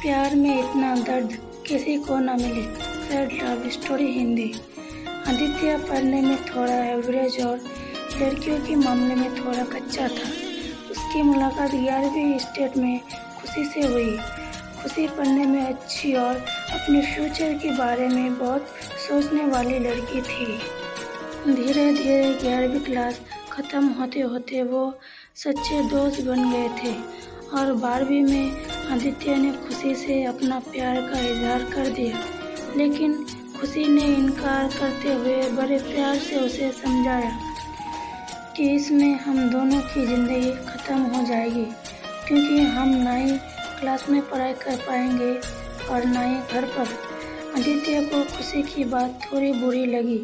प्यार में इतना दर्द किसी को न मिले। Sad love story Hindi. Aditya पढ़ने में थोड़ा एवरेज और लड़कियों के मामले में थोड़ा कच्चा था। उसकी मुलाकात 11वीं स्टेट में खुशी से हुई। खुशी पढ़ने में अच्छी और अपने फ्यूचर के बारे में बहुत सोचने वाली लड़की थी। धीरे धीरे 11वीं क्लास ख़त्म होते होते वो सच्चे दोस्त बन गए थे और 12वीं में आदित्य ने खुशी से अपना प्यार का इजहार कर दिया, लेकिन खुशी ने इनकार करते हुए बड़े प्यार से उसे समझाया कि इसमें हम दोनों की ज़िंदगी ख़त्म हो जाएगी, क्योंकि हम ना ही क्लास में पढ़ाई कर पाएंगे और ना ही घर पर। आदित्य को खुशी की बात थोड़ी बुरी लगी,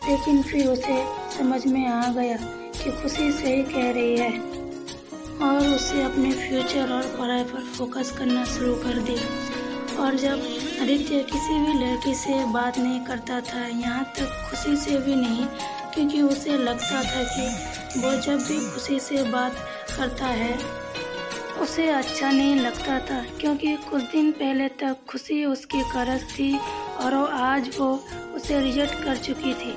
लेकिन फिर उसे समझ में आ गया कि खुशी सही कह रही है और उसे अपने फ्यूचर और पढ़ाई पर फोकस करना शुरू कर दिया। और जब आदित्य किसी भी लड़की से बात नहीं करता था, यहाँ तक खुशी से भी नहीं, क्योंकि उसे लगता था कि वो जब भी खुशी से बात करता है उसे अच्छा नहीं लगता था, क्योंकि कुछ दिन पहले तक खुशी उसकी क्रश थी और आज वो उसे रिजेक्ट कर चुकी थी।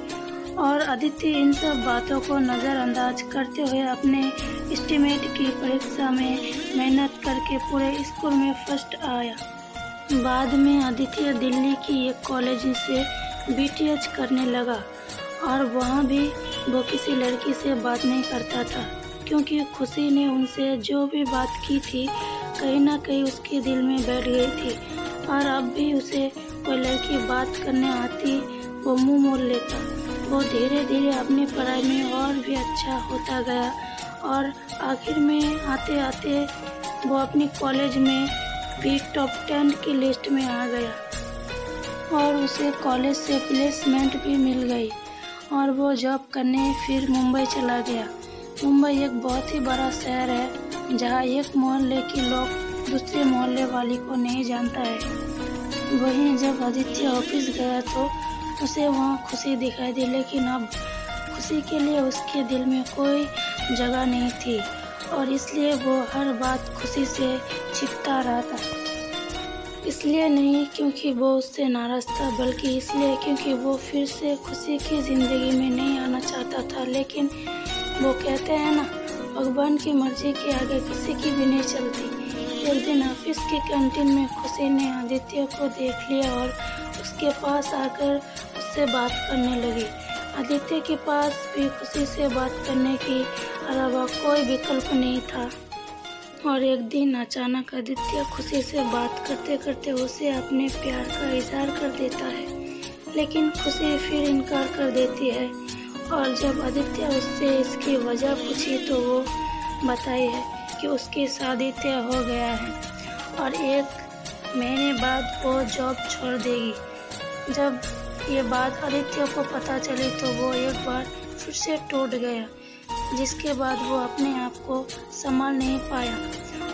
और आदित्य इन सब बातों को नज़रअंदाज करते हुए अपने एस्टीमेट की परीक्षा में मेहनत करके पूरे स्कूल में फर्स्ट आया। बाद में आदित्य दिल्ली की एक कॉलेज से बीटीएच करने लगा और वहाँ भी वो किसी लड़की से बात नहीं करता था, क्योंकि खुशी ने उनसे जो भी बात की थी कहीं ना कहीं उसके दिल में बैठ गई थी। और अब भी उसे कोई लड़की बात करने आती वो मुंह मोड़ लेता। वो धीरे धीरे अपनी पढ़ाई में और भी अच्छा होता गया और आखिर में आते आते वो अपनी कॉलेज में भी टॉप 10 की लिस्ट में आ गया और उसे कॉलेज से प्लेसमेंट भी मिल गई और वो जॉब करने फिर मुंबई चला गया। मुंबई एक बहुत ही बड़ा शहर है, जहाँ एक मोहल्ले के लोग दूसरे मोहल्ले वाली को नहीं जानता है। वहीं जब आदित्य ऑफिस गया तो उसे वहाँ खुशी दिखाई दी, लेकिन अब खुशी के लिए उसके दिल में कोई जगह नहीं थी और इसलिए वो हर बात खुशी से छिपता रहा था। इसलिए नहीं क्योंकि वो उससे नाराज़ था, बल्कि इसलिए क्योंकि वो फिर से खुशी की ज़िंदगी में नहीं आना चाहता था। लेकिन वो कहते हैं ना, भगवान की मर्जी के आगे किसी की भी नहीं चलती। एक दिन ऑफिस की कैंटीन में खुशी ने आदित्य को देख लिया और उसके पास आकर उससे बात करने लगी। आदित्य के पास भी खुशी से बात करने के अलावा कोई विकल्प नहीं था और एक दिन अचानक आदित्य खुशी से बात करते करते उसे अपने प्यार का इजहार कर देता है, लेकिन खुशी फिर इनकार कर देती है। और जब आदित्य उससे इसकी वजह पूछी तो वो बताई है कि उसकी शादी तय हो गया है और 1 महीने बाद वो जॉब छोड़ देगी। जब ये बात आदित्य को पता चली तो वो एक बार फिर से टूट गया, जिसके बाद वो अपने आप को संभाल नहीं पाया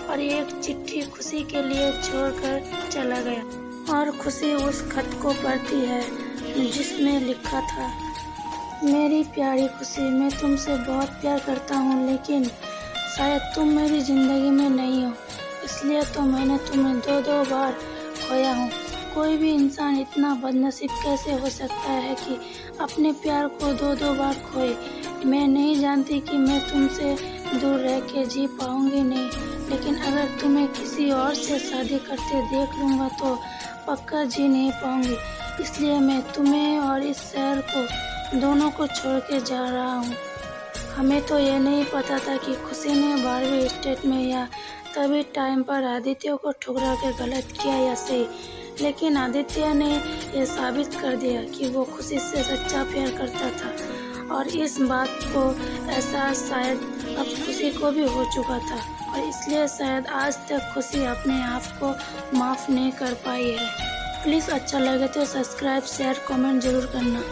और एक चिट्ठी खुशी के लिए छोड़कर चला गया। और खुशी उस खत को पढ़ती है जिसमें लिखा था, मेरी प्यारी खुशी, मैं तुमसे बहुत प्यार करता हूँ, लेकिन शायद तुम मेरी ज़िंदगी में नहीं हो, इसलिए तो मैंने तुम्हें 2 बार खोया हूँ। कोई भी इंसान इतना बदनसीब कैसे हो सकता है कि अपने प्यार को 2 बार खोए। मैं नहीं जानती कि मैं तुमसे दूर रह के जी पाऊँगी नहीं, लेकिन अगर तुम्हें किसी और से शादी करते देख लूँगा तो पक्का जी नहीं पाऊँगी। इसलिए मैं तुम्हें और इस शहर को दोनों को छोड़ के जा रहा हूँ। हमें तो ये नहीं पता था कि खुशी ने 12वीं स्टेट में या तभी टाइम पर आदित्य को ठुकरा के गलत किया या सही, लेकिन आदित्य ने यह साबित कर दिया कि वो खुशी से सच्चा प्यार करता था और इस बात को एहसास शायद अब खुशी को भी हो चुका था और इसलिए शायद आज तक खुशी अपने आप को माफ़ नहीं कर पाई है। प्लीज़ अच्छा लगे तो सब्सक्राइब, शेयर, कमेंट ज़रूर करना।